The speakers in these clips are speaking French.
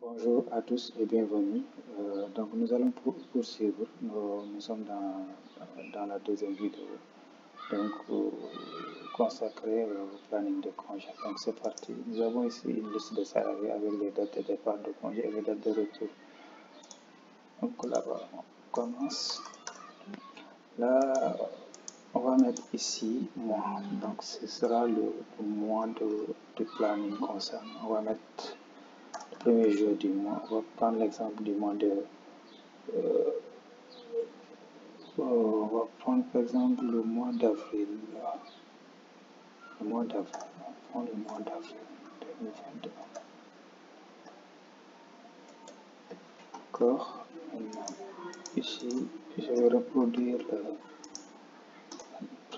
Bonjour à tous et bienvenue. Donc nous allons poursuivre. Nous sommes dans la deuxième vidéo, donc consacrée au planning de congé. Donc c'est parti. Nous avons ici une liste de salariés avec les dates de départ de congé et les dates de retour. Donc là-bas, on commence. Là, on va mettre ici mois. Donc ce sera le mois de planning concernant. On va mettre le premier jour du mois. On va prendre l'exemple du mois de on va prendre par exemple le mois d'avril. Le mois d'avril. On va prendre le mois d'avril 2022. D'accord. Maintenant, ici, je vais reproduire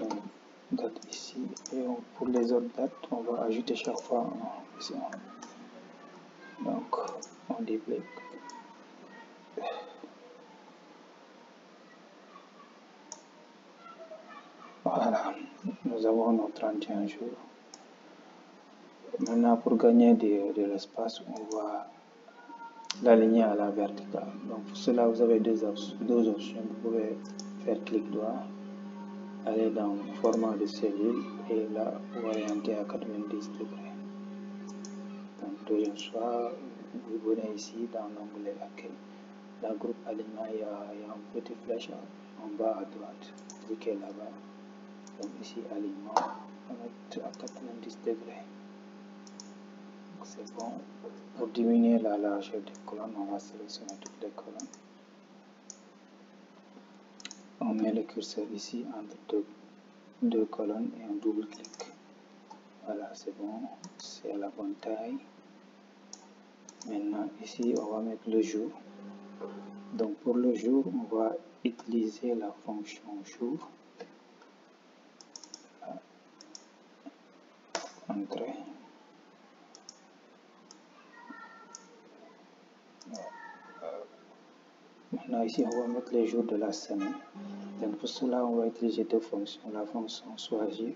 la date ici. Et pour les autres dates, on va ajouter chaque fois ici. Donc, on duplique. Voilà, nous avons nos 31 jours. Maintenant, pour gagner de l'espace, on va l'aligner à la verticale. Donc, pour cela, vous avez deux options. Vous pouvez faire clic droit, aller dans format de cellule et là, vous orienter à 90 degrés. Donc, deuxième choix, vous venez ici dans l'onglet accueil. Dans le groupe alignement, il y a un petit flèche en bas à droite. Cliquez là-bas. Donc, ici, alignement, on va mettre à 90 degrés. C'est bon. Pour diminuer la largeur des colonnes, on va sélectionner toutes les colonnes. On met le curseur ici entre deux colonnes et on double-clique. Voilà, c'est bon. C'est à la bonne taille. Maintenant, ici, on va mettre le jour. Donc, pour le jour, on va utiliser la fonction jour. Entrée. Maintenant, ici, on va mettre les jours de la semaine. Donc, pour cela, on va utiliser deux fonctions. La fonction choisir.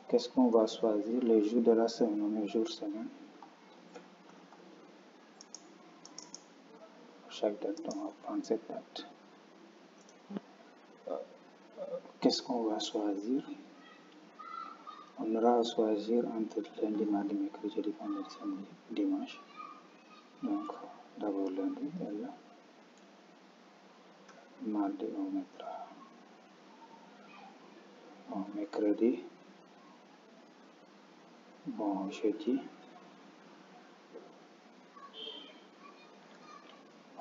Qu'est-ce qu'on va choisir? Les jours de la semaine, on met jour semaine. Chaque date, on va prendre cette date. Qu'est-ce qu'on va choisir? On aura à choisir entre lundi, mardi, mercredi, jeudi, vendredi, samedi, dimanche. Donc, d'abord lundi, et là. Mardi, on mettra mercredi. Bon, jeudi.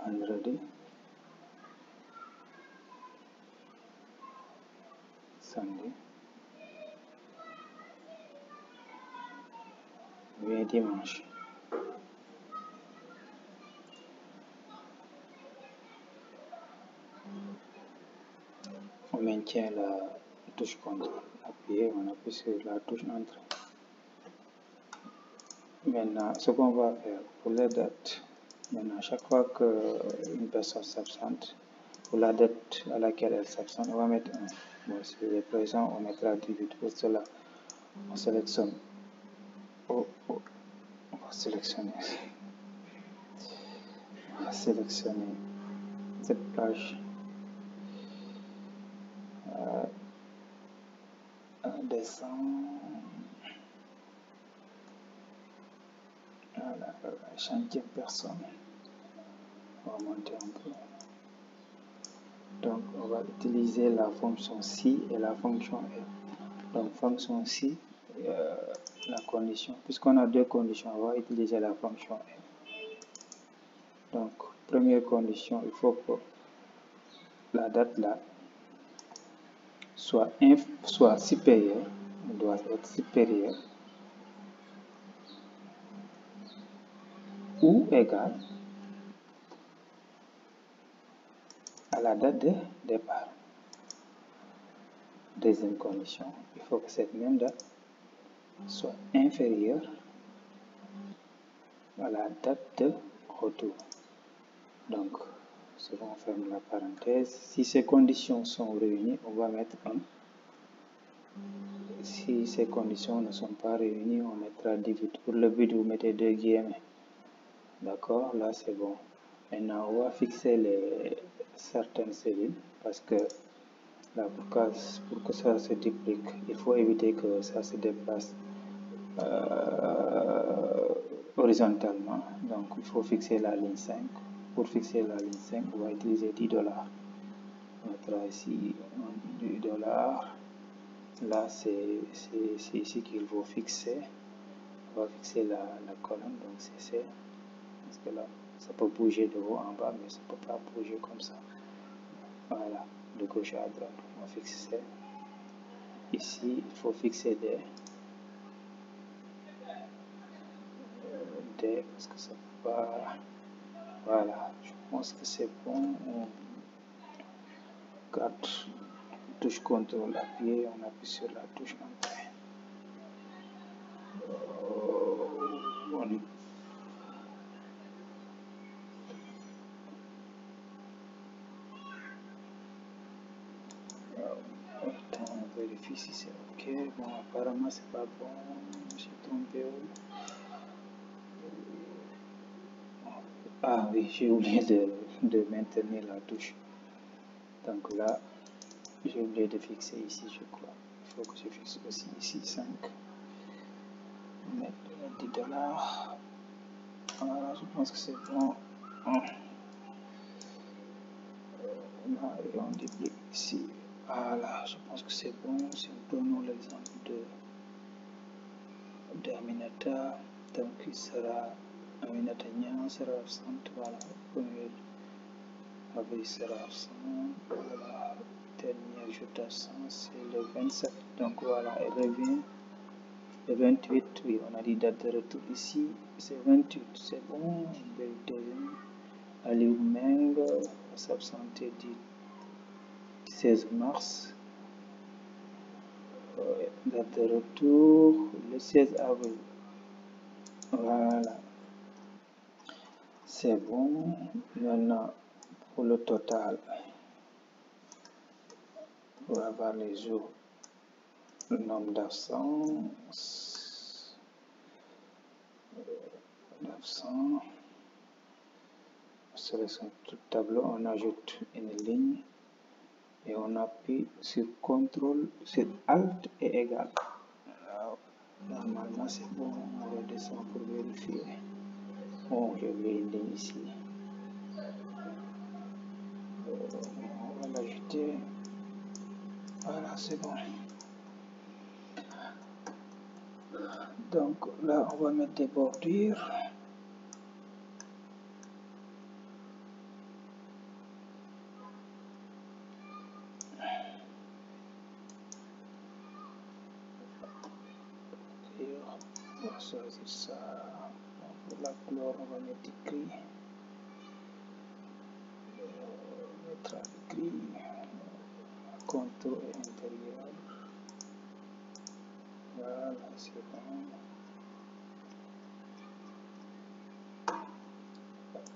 Vendredi. Samedi. Et dimanche. On maintient la touche contrôle. On appuie sur la touche entrée. Maintenant, ce qu'on va faire pour les dates, maintenant, chaque fois qu'une personne s'absente, pour la date à laquelle elle s'absente, on va mettre 1. Bon, si elle est présent, on mettra 18. Pour cela, on sélectionne. On va sélectionner. On va sélectionner cette plage. On descend. Voilà, chantier personne. On va monter un peu. Donc, on va utiliser la fonction si et la fonction et. Donc, fonction si, la condition. Puisqu'on a deux conditions, on va utiliser la fonction et. Donc, première condition, il faut que la date là soit supérieure, doit être supérieure ou égale à la date de départ. Deuxième condition, il faut que cette même date soit inférieure à la date de retour. Donc, c'est bon, on ferme la parenthèse. Si ces conditions sont réunies, on va mettre 1. Si ces conditions ne sont pas réunies, on mettra divide. Pour le but, vous mettez deux guillemets. D'accord, là c'est bon. Maintenant, on va fixer certaines cellules parce que là, pour que ça se duplique, il faut éviter que ça se déplace horizontalement. Donc, il faut fixer la ligne 5. Pour fixer la ligne 5, on va utiliser $10. On mettra ici $10. Là, c'est ici qu'il faut fixer. On va fixer la colonne, donc c'est C. Parce que là, ça peut bouger de haut en bas, mais ça ne peut pas bouger comme ça. Voilà, de gauche à droite. On va fixer. Ici, il faut fixer D. Parce que ça peut pas. Voilà, je pense que c'est bon. On garde touche contrôle appuyé, on appuie sur la touche entrée. On vérifie si c'est ok. Bon, apparemment c'est pas bon. J'ai trompé. Ah oui, j'ai oublié de maintenir la touche. Donc là, j'ai oublié de fixer ici, je crois. Il faut que je fixe aussi ici 5. Mettre $10. Voilà, je pense que c'est bon. Là, et on duplique ici. Voilà, je pense que c'est bon. Si nous prenons l'exemple d'Aminata, donc il sera Aminata Niang sera absente. Voilà, premier avis sera absent. Voilà, dernier jour d'absence, c'est le 27. Donc voilà, elle revient. Le 28, oui, on a dit date de retour ici, c'est 28, c'est bon. Aliou Meng va s'absenter du 16 mars. Date de retour, le 16 avril. Voilà, c'est bon. Maintenant, pour le total, on va avoir les jours, le nombre d'absence. On sélectionne tout le tableau, on ajoute une ligne et on appuie sur CTRL, sur ALT et égal. Normalement c'est bon, on redescend pour vérifier. Bon, je vais une ligne ici. On va l'ajouter. Voilà, c'est bon. Donc là, on va mettre des bordures. On va choisir ça. Pour la couleur, on va mettre gris. On mettra gris. Contour et intérieur. Voilà, c'est bon.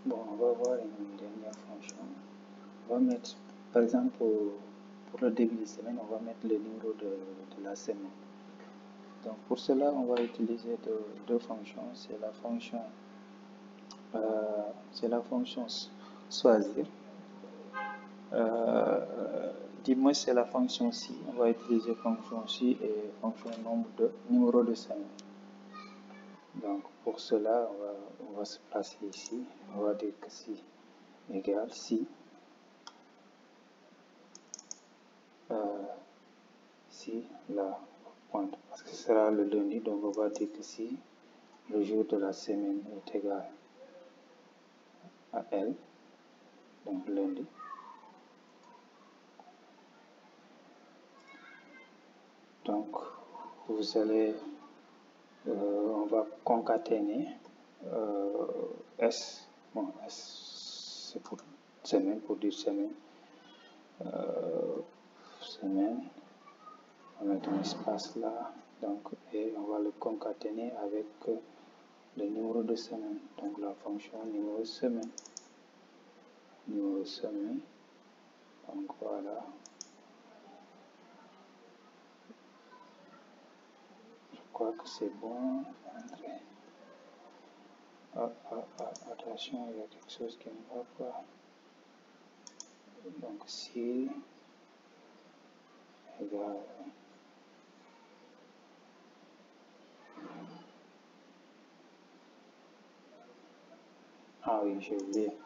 Bon, on va voir une dernière fonction. On va mettre, par exemple, pour le début de semaine, on va mettre le numéro de la semaine. Donc pour cela, on va utiliser deux fonctions. C'est la fonction choisir. Dis-moi, c'est la fonction si. On va utiliser fonction si et fonction numéro de semaine. Donc pour cela, on va se placer ici. On va dire que si égale si. Si la pointe, parce que ce sera le lundi, donc on va dire que si le jour de la semaine est égal à L, donc lundi, donc vous allez, on va concaténer S, bon S c'est pour semaine, pour dire semaine, semaine, on va mettre un espace là, donc et on va le concaténer avec le numéro de semaine, donc la fonction numéro semaine, donc voilà. crois que c'est bon. Entrer. Attention, il y a quelque chose qui ne va pas. Donc si égale ah oui, j'ai oublié.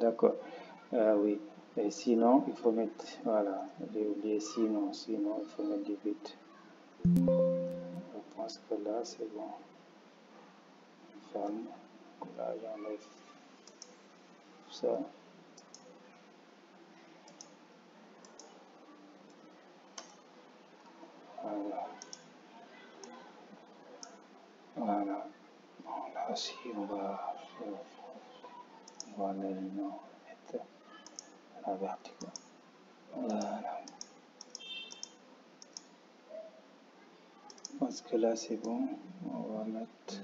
D'accord. Oui. Et sinon, il faut mettre, voilà, j'ai oublié sinon, il faut mettre 18. Je pense que là, c'est bon. Ferme. Là, j'enlève ça. Voilà. Voilà. Bon, là aussi, on va aller mettre la verticale. Voilà. Je pense que là, c'est bon. On va mettre.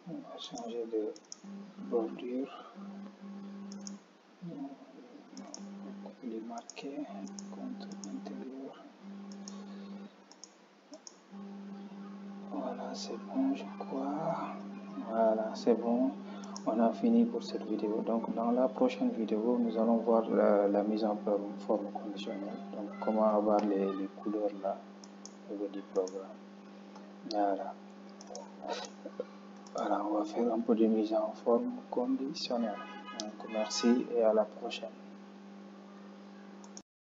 On va changer de bordure. Les marquer contre l'intérieur. Voilà, c'est bon, je crois. Voilà, c'est bon. On a fini pour cette vidéo. Donc, dans la prochaine vidéo, nous allons voir la mise en forme conditionnelle. Donc, comment avoir les couleurs là au niveau du programme. Voilà. Voilà, on va faire un peu de mise en forme conditionnelle. Donc, merci et à la prochaine.